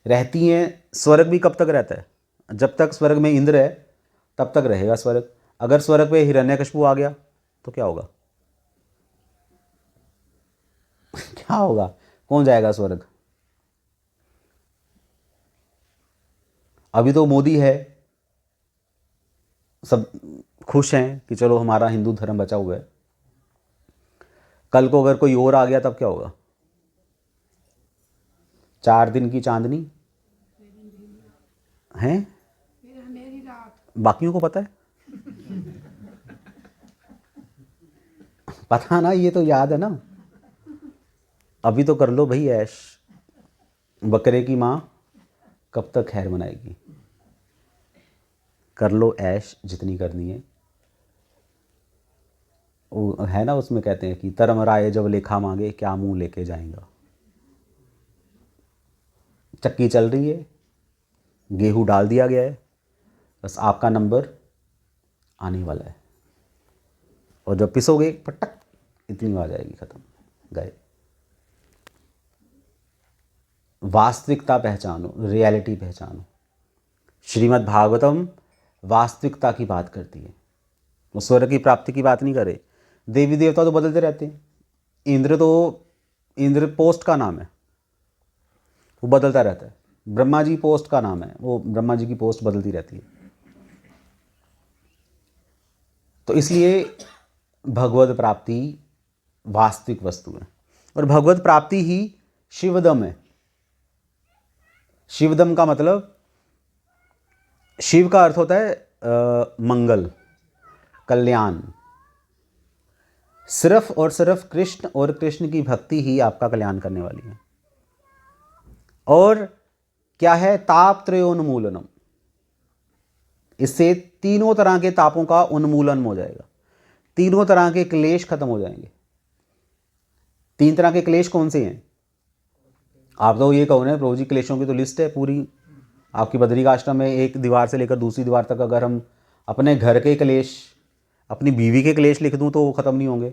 रहती हैं। स्वर्ग भी कब तक रहता है? जब तक स्वर्ग में इंद्र है तब तक रहेगा स्वर्ग। अगर स्वर्ग पे हिरण्यकशिपु आ गया तो क्या होगा? क्या होगा? कौन जाएगा स्वर्ग? अभी तो मोदी है, सब खुश हैं कि चलो हमारा हिंदू धर्म बचा हुआ है। कल को अगर कोई और आ गया तब क्या होगा? 4 दिन की चांदनी है, बाकियों को पता है? पता ना, ये तो याद है ना। अभी तो कर लो भाई ऐश, बकरे की माँ कब तक खैर मनाएगी? कर लो ऐश जितनी करनी है। वो है ना, उसमें कहते हैं कि तरम राय जब लेखा मांगे, क्या मुंह लेके जाएगा। चक्की चल रही है, गेहूं डाल दिया गया है, बस आपका नंबर आने वाला है, और जब पिसोगे पटक इतनी आवाज आएगी, खत्म, गए। वास्तविकता पहचानो, रियलिटी पहचानो। श्रीमद् भागवतम वास्तविकता की बात करती है, वो स्वर्ग की प्राप्ति की बात नहीं करे। देवी देवता तो बदलते रहते हैं, इंद्र पोस्ट का नाम है, वो बदलता रहता है। ब्रह्मा जी पोस्ट का नाम है, वो ब्रह्मा जी की पोस्ट बदलती रहती है। तो इसलिए भगवत प्राप्ति वास्तविक वस्तु है, और भगवत प्राप्ति ही शिवदम है। शिवदम का मतलब, शिव का अर्थ होता है मंगल, कल्याण। सिर्फ और सिर्फ कृष्ण और कृष्ण की भक्ति ही आपका कल्याण करने वाली है। और क्या है? ताप त्रयोन्मूलनम, इससे तीनों तरह के तापों का उन्मूलन हो जाएगा, तीनों तरह के क्लेश खत्म हो जाएंगे। 3 तरह के क्लेश कौन से हैं? आप तो ये कहो ना प्रभु जी, क्लेशों की तो लिस्ट है पूरी आपकी बद्रिकाश्रम में, एक दीवार से लेकर दूसरी दीवार तक। अगर हम अपने घर के क्लेश, अपनी बीवी के क्लेश लिख दूं तो वो ख़त्म नहीं होंगे।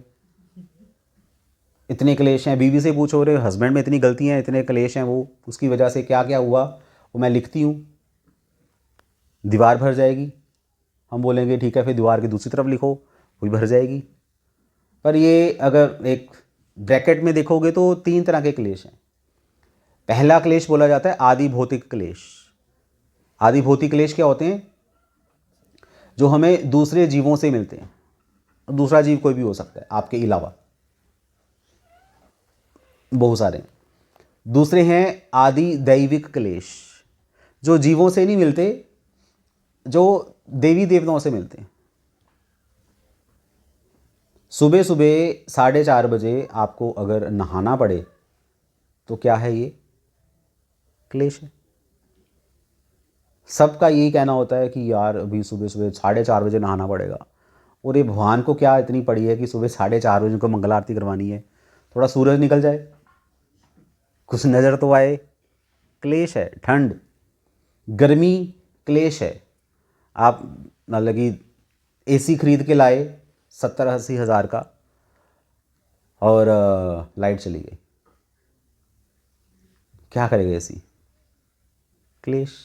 इतने क्लेश हैं, बीवी से पूछो रे हस्बैंड में इतनी गलतियां हैं, इतने क्लेश हैं, वो उसकी वजह से क्या क्या हुआ वो मैं लिखती हूँ, दीवार भर जाएगी। हम बोलेंगे ठीक है, फिर दीवार की दूसरी तरफ लिखो, वही भर जाएगी। पर ये अगर एक ब्रैकेट में देखोगे तो 3 तरह के क्लेश हैं। पहला क्लेश बोला जाता है आदि भौतिक क्लेश। आदि भौतिक क्लेश क्या होते हैं? जो हमें दूसरे जीवों से मिलते हैं। दूसरा जीव कोई भी हो सकता है आपके अलावा, बहुत सारे। दूसरे हैं आदि दैविक क्लेश, जो जीवों से नहीं मिलते, जो देवी देवताओं से मिलते हैं। सुबह सुबह 4:30 बजे आपको अगर नहाना पड़े तो क्या है? ये क्लेश है। सबका यही कहना होता है कि यार अभी सुबह सुबह 4:30 बजे नहाना पड़ेगा, और ये भगवान को क्या इतनी पड़ी है कि सुबह 4:30 बजे को मंगल आरती करवानी है? थोड़ा सूरज निकल जाए, कुछ नज़र तो आए। क्लेश है। ठंड, गर्मी क्लेश है। आप मतलब कि एसी खरीद के लाए 70-80 हज़ार का, और लाइट चली गई, क्या करेगा एसी? क्लेश।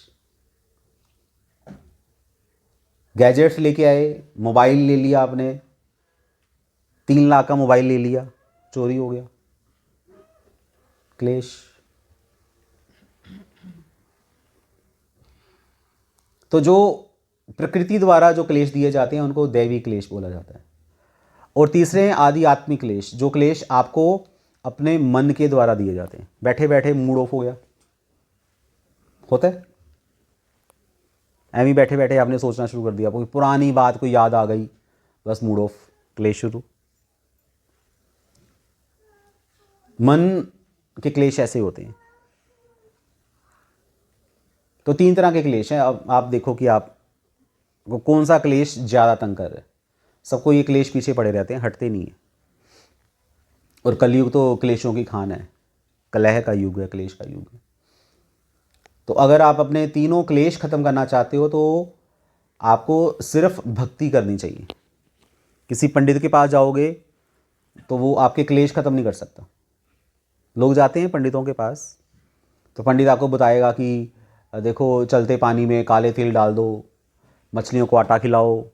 गैजेट्स लेके आए, मोबाइल ले लिया आपने, 3 लाख का मोबाइल ले लिया, चोरी हो गया, क्लेश। तो जो प्रकृति द्वारा जो क्लेश दिए जाते हैं उनको दैवी क्लेश बोला जाता है। और तीसरे हैं आदि आत्मिक क्लेश, जो क्लेश आपको अपने मन के द्वारा दिए जाते हैं। बैठे बैठे मूड ऑफ हो गया, होता है ऐਵੇਂ बैठे बैठे आपने सोचना शुरू कर दिया, कोई पुरानी बात कोई याद आ गई, बस मूड ऑफ, क्लेश शुरू। मन के क्लेश ऐसे होते हैं। तो 3 तरह के क्लेश हैं। अब आप देखो कि आप को कौन सा क्लेश ज़्यादा तंग कर रहा है। सबको ये क्लेश पीछे पड़े रहते हैं, हटते नहीं हैं। और कलयुग तो क्लेशों की खान है, कलह का युग है, क्लेश का युग है। तो अगर आप अपने तीनों क्लेश ख़त्म करना चाहते हो तो आपको सिर्फ भक्ति करनी चाहिए। किसी पंडित के पास जाओगे तो वो आपके क्लेश ख़त्म नहीं कर सकता। लोग जाते हैं पंडितों के पास, तो पंडित आपको बताएगा कि देखो चलते पानी में काले तिल डाल दो, मछलियों को आटा खिलाओ।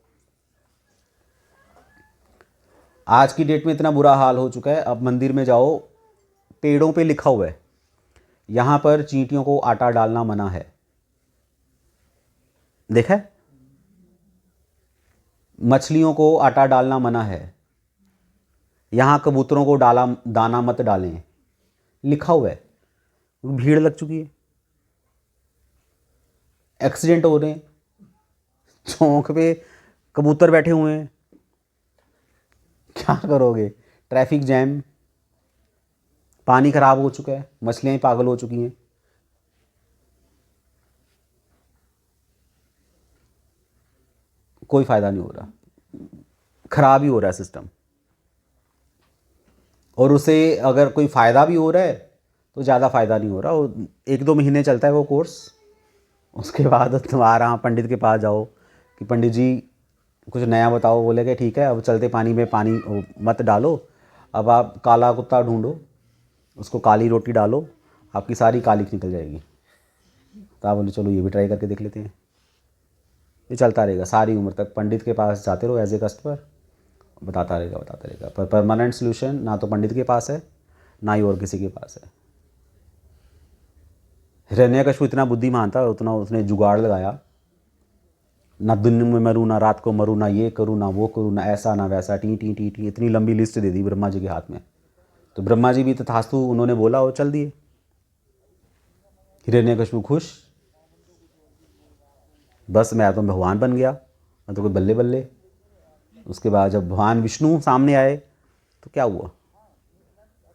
आज की डेट में इतना बुरा हाल हो चुका है, अब मंदिर में जाओ, पेड़ों पे लिखा हुआ है यहाँ पर चींटियों को आटा डालना मना है। देखा है? मछलियों को आटा डालना मना है, यहाँ कबूतरों को दाना मत डालें, लिखा हुआ है। भीड़ लग चुकी है, एक्सीडेंट हो रहे हैं, चौक पे कबूतर बैठे हुए हैं, क्या करोगे? ट्रैफिक जैम, पानी खराब हो चुका है, मछलियाँ पागल हो चुकी हैं। कोई फ़ायदा नहीं हो रहा, खराब ही हो रहा है सिस्टम। और उसे अगर कोई फ़ायदा भी हो रहा है तो ज़्यादा फ़ायदा नहीं हो रहा। और 1-2 महीने चलता है वो कोर्स, उसके बाद तुम्हारा पंडित के पास जाओ कि पंडित जी कुछ नया बताओ, बोले कि ठीक है अब चलते पानी में पानी मत डालो, अब आप काला कुत्ता ढूंढो, उसको काली रोटी डालो, आपकी सारी कालिक निकल जाएगी। तो आप बोले चलो ये भी ट्राई करके देख लेते हैं। ये चलता रहेगा सारी उम्र तक, पंडित के पास जाते रहो एज ए कस्टमर, बताता रहेगा। पर परमानेंट सोल्यूशन ना तो पंडित के पास है ना ही और किसी के पास है। हिरण्यकशिपु इतना बुद्धिमान था, उतना उसने जुगाड़ लगाया, ना दिन में मरूँ ना रात को मरूँ, ना ये करूँ ना वो करूँ, ना ऐसा ना वैसा, टी टी टी टी, इतनी लंबी लिस्ट दे दी ब्रह्मा जी के हाथ में। तो ब्रह्मा जी भी तथास्तु उन्होंने बोला और चल दिए। हिरण्यकशिपु खुश, बस मैं तो भगवान बन गया, मैं तो कोई बल्ले बल्ले। उसके बाद जब भगवान विष्णु सामने आए तो क्या हुआ?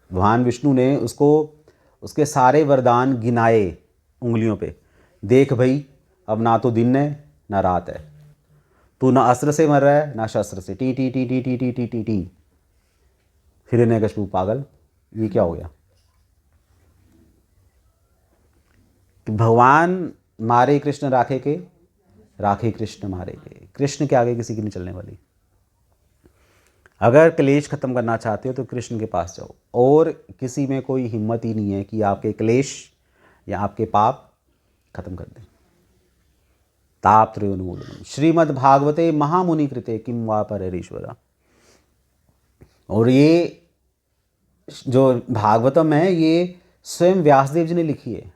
भगवान विष्णु ने उसको उसके सारे वरदान गिनाए उंगलियों पे, देख भाई अब ना तो दिन है ना रात है, तू ना अस्त्र से मर रहा है ना शस्त्र से, T T T T T T T T T. Hiranyakashipu पागल, ये क्या हो गया? कि भगवान मारे कृष्ण राखे के, राखे कृष्ण मारे के, कृष्ण के आगे किसी की नहीं चलने वाली। अगर क्लेश खत्म करना चाहते हो तो कृष्ण के पास जाओ, और किसी में कोई हिम्मत ही नहीं है कि आपके क्लेश या आपके पाप खत्म कर दें। तापत्रयोन्मूलनम श्रीमद्भागवते महामुनि कृते किम वा पररीश्वरा। और ये जो भागवतम है ये स्वयं व्यासदेव जी ने लिखी है,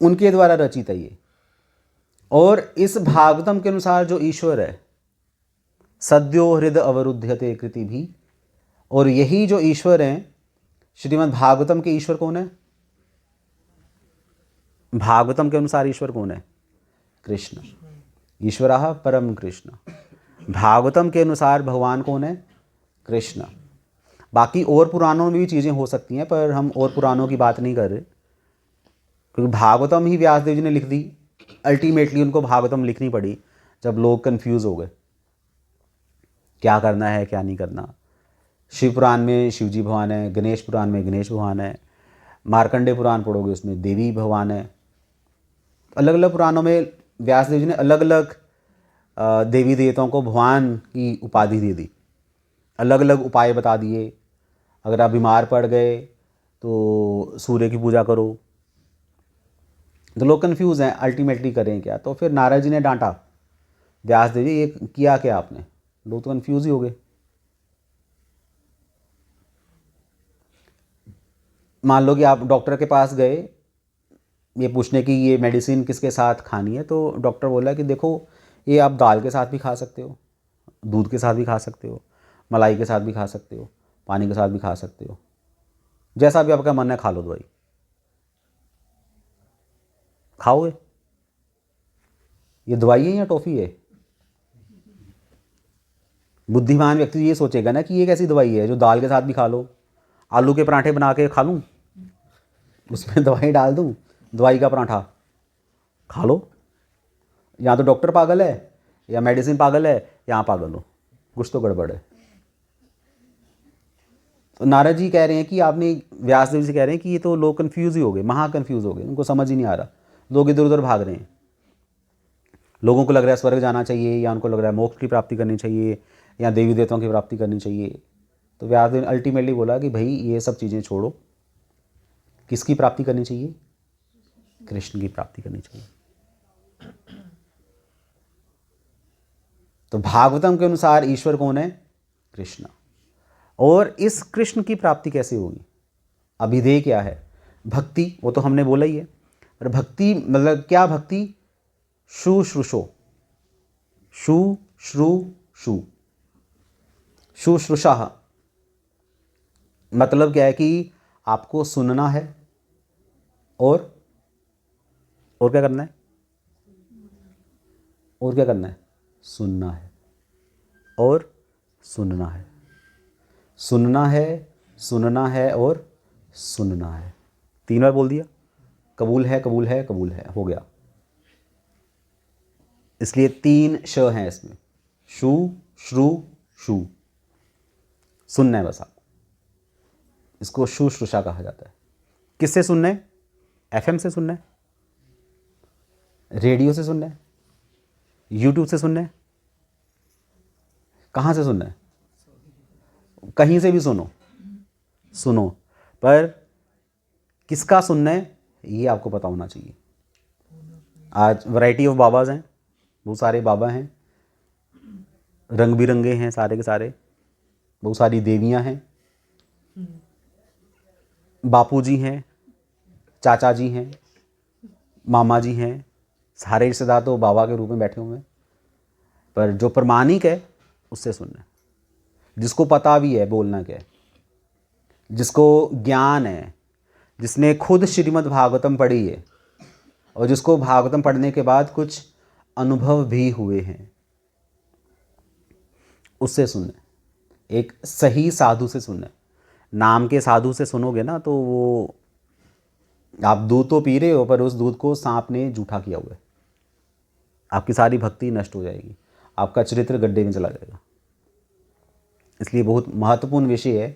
उनके द्वारा रचित है ये। और इस भागवतम के अनुसार जो ईश्वर है, सद्यो हृदय अवरुध्यते कृति भी, और यही जो ईश्वर हैं श्रीमद् भागवतम के ईश्वर कौन है? भागवतम के अनुसार ईश्वर कौन है? कृष्ण। ईश्वरः परम कृष्ण। भागवतम के अनुसार भगवान कौन है? कृष्ण। बाकी और पुराणों में भी चीज़ें हो सकती हैं, पर हम और पुराणों की बात नहीं कर रहे, क्योंकि भागवतम ही व्यासदेव जी ने लिख दी। अल्टीमेटली उनको भागवतम लिखनी पड़ी जब लोग कंफ्यूज हो गए क्या करना है क्या नहीं करना। शिव पुराण में शिव जी भगवान है, गणेश पुराण में गणेश भगवान है, मार्कंडे पुराण पढ़ोगे उसमें देवी भगवान है। अलग अलग पुराणों में व्यासदेव जी ने अलग अलग देवी देवताओं को भगवान की उपाधि दे दी, अलग अलग उपाय बता दिए। अगर आप बीमार पड़ गए तो सूर्य की पूजा करो। तो लोग कंफ्यूज हैं अल्टीमेटली करें क्या। तो फिर नारद जी ने डांटा व्यासदेव जी ये किया क्या आपने, लोग तो कंफ्यूज ही हो गए। मान लो कि आप डॉक्टर के पास गए ये पूछने की ये मेडिसिन किसके साथ खानी है, तो डॉक्टर बोला कि देखो ये आप दाल के साथ भी खा सकते हो, दूध के साथ भी खा सकते हो, मलाई के साथ भी खा सकते हो, पानी के साथ भी खा सकते हो, जैसा भी आपका मन है खा लो दवाई। खाओगे? ये दवाई है या टॉफ़ी है? बुद्धिमान व्यक्ति ये सोचेगा ना कि ये कैसी दवाई है जो दाल के साथ भी खा लो, आलू के पराठे बना के खा लूँ, उसमें दवाई डाल दूँ, दवाई का पराठा खा लो। या तो डॉक्टर पागल है या मेडिसिन पागल है या आप पागल हो, कुछ तो गड़बड़ है। तो नारद जी कह रहे हैं कि आपने व्यास देव जी कह रहे हैं कि ये तो लोग कन्फ्यूज़ ही हो गए, महा कन्फ्यूज़ हो गए, उनको समझ ही नहीं आ रहा, लोग इधर उधर भाग रहे हैं। लोगों को लग रहा है स्वर्ग जाना चाहिए, या उनको लग रहा है मोक्ष की प्राप्ति करनी चाहिए, या देवी देवताओं की प्राप्ति करनी चाहिए। तो व्यास देव ने अल्टीमेटली बोला कि भाई ये सब चीज़ें छोड़ो, किसकी प्राप्ति करनी चाहिए? कृष्ण की प्राप्ति करनी चाहिए। तो भागवतम के अनुसार ईश्वर कौन है? कृष्ण। और इस कृष्ण की प्राप्ति कैसे होगी? अभिधेय क्या है? भक्ति, वो तो हमने बोला ही है। और भक्ति मतलब क्या? भक्ति शुश्रूषो, शुश्रूषु, शुश्रूषा मतलब क्या है कि आपको सुनना है और क्या करना है? और क्या करना है? सुनना है और सुनना है, सुनना है, सुनना है और सुनना है। 3 बार बोल दिया। कबूल है, कबूल है, कबूल है, हो गया। इसलिए 3 श हैं इसमें, शु श्रु शु। सुनना है बस आपको, इसको शुश्रूषा कहा जाता है। किससे सुनना है? एफएम से सुनना है, रेडियो से सुनना है, यूट्यूब से सुनना है, कहाँ से सुनना है? कहीं से भी सुनो, सुनो, पर किसका सुनना है ये आपको पता होना चाहिए। आज वैरायटी ऑफ बाबाज हैं, बहुत सारे बाबा हैं, रंग बिरंगे हैं सारे के सारे, बहुत सारी देवियां हैं, बापू जी हैं, चाचा जी हैं, मामा जी हैं, सारे रिश्तेदार तो बाबा के रूप में बैठे हुए हैं। पर जो प्रमाणिक है उससे सुनना है, जिसको पता भी है बोलना क्या है, जिसको ज्ञान है, जिसने खुद श्रीमद् भागवतम पढ़ी है और जिसको भागवतम पढ़ने के बाद कुछ अनुभव भी हुए हैं, उससे सुनना है। एक सही साधु से सुनना है। नाम के साधु से सुनोगे ना तो वो आप दूध तो पी रहे हो पर उस दूध को सांप ने जूठा किया हुआ है, आपकी सारी भक्ति नष्ट हो जाएगी, आपका चरित्र गड्ढे में चला जाएगा। इसलिए बहुत महत्वपूर्ण विषय है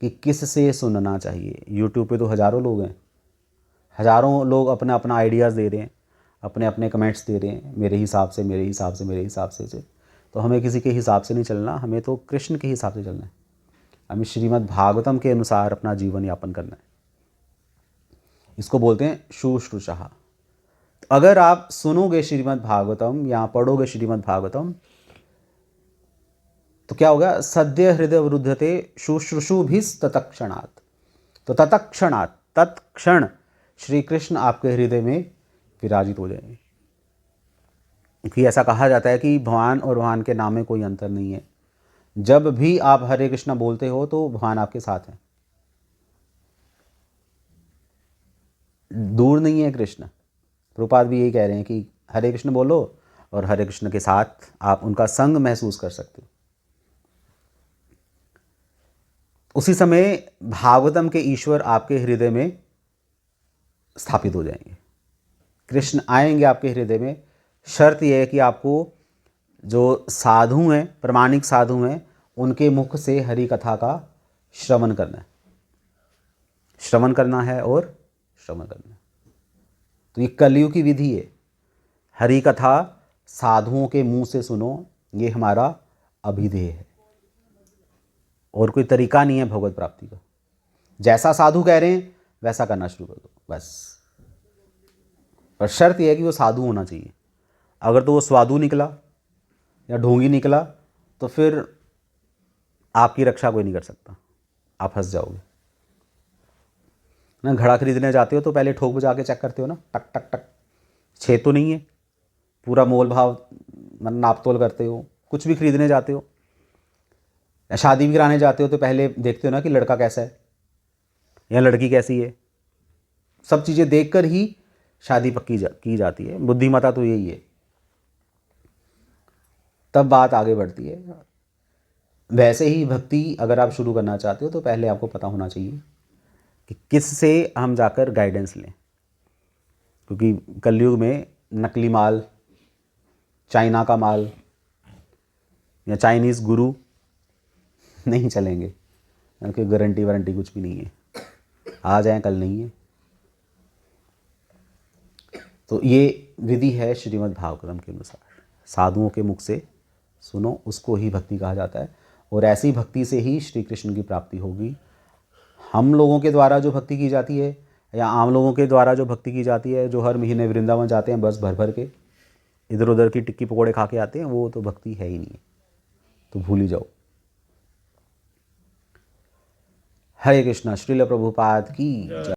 कि किस से सुनना चाहिए। यूट्यूब पे तो हज़ारों लोग हैं, हज़ारों लोग अपना अपना आइडियाज़ दे रहे हैं, अपने अपने कमेंट्स दे रहे हैं, मेरे हिसाब से, मेरे हिसाब से, मेरे हिसाब से। तो हमें किसी के हिसाब से नहीं चलना, हमें तो कृष्ण के हिसाब से चलना है। हमें श्रीमद् भागवतम के अनुसार अपना जीवन यापन करना है। इसको बोलते हैं शुश्रूषा। तो अगर आप सुनोगे श्रीमद् भागवतम या पढ़ोगे श्रीमद् भागवतम तो क्या होगा? सद्य हृदय वृद्धते शुश्रूषुभिस् तत्क्षणात्। तो तत्क्षणात्, तत्क्षण श्री कृष्ण आपके हृदय में विराजित हो जाएंगे। क्योंकि ऐसा कहा जाता है कि भगवान और भगवान के नाम में कोई अंतर नहीं है। जब भी आप हरे कृष्णा बोलते हो तो भगवान आपके साथ हैं, दूर नहीं है कृष्ण। प्रभुपाद भी यही कह रहे हैं कि हरे कृष्ण बोलो और हरे कृष्ण के साथ आप उनका संग महसूस कर सकते हो। उसी समय भागवतम के ईश्वर आपके हृदय में स्थापित हो जाएंगे, कृष्ण आएंगे आपके हृदय में। शर्त यह है कि आपको जो साधु हैं, प्रमाणिक साधु हैं, उनके मुख से हरि कथा का श्रवण करना है, श्रवण करना है और श्रवण करना है। तो ये कलयुग की विधि है, हरि कथा साधुओं के मुंह से सुनो, ये हमारा अभिधेय है। और कोई तरीका नहीं है भगवत प्राप्ति का। जैसा साधु कह रहे हैं वैसा करना शुरू कर दो बस। पर शर्त यह है कि वो साधु होना चाहिए। अगर तो वो स्वादु निकला या ढोंगी निकला तो फिर आपकी रक्षा कोई नहीं कर सकता, आप फंस जाओगे। ना घड़ा खरीदने जाते हो तो पहले ठोक बजा के चेक करते हो ना, टक टक टक, छेद तो नहीं है, पूरा मोल भाव नाप तोल करते हो। कुछ भी खरीदने जाते हो या शादी भी कराने जाते हो तो पहले देखते हो ना कि लड़का कैसा है या लड़की कैसी है। सब चीज़ें देखकर ही शादी पक्की की जाती है। बुद्धिमत्ता तो यही है, तब बात आगे बढ़ती है। वैसे ही भक्ति अगर आप शुरू करना चाहते हो तो पहले आपको पता होना चाहिए कि किस से हम जाकर गाइडेंस लें, क्योंकि कलयुग में नकली माल, चाइना का माल या चाइनीज़ गुरु नहीं चलेंगे, क्योंकि गारंटी वारंटी कुछ भी नहीं है, आज आए कल नहीं है। तो ये विधि है श्रीमद् भागवतम के अनुसार, साधुओं के मुख से सुनो, उसको ही भक्ति कहा जाता है। और ऐसी भक्ति से ही श्री कृष्ण की प्राप्ति होगी। हम लोगों के द्वारा जो भक्ति की जाती है या आम लोगों के द्वारा जो भक्ति की जाती है, जो हर महीने वृंदावन जाते हैं बस भर भर के इधर उधर की टिक्की पकौड़े खा के आते हैं, वो तो भक्ति है ही नहीं है, तो भूल ही जाओ। हरे कृष्णा। श्रील प्रभुपाद की जय।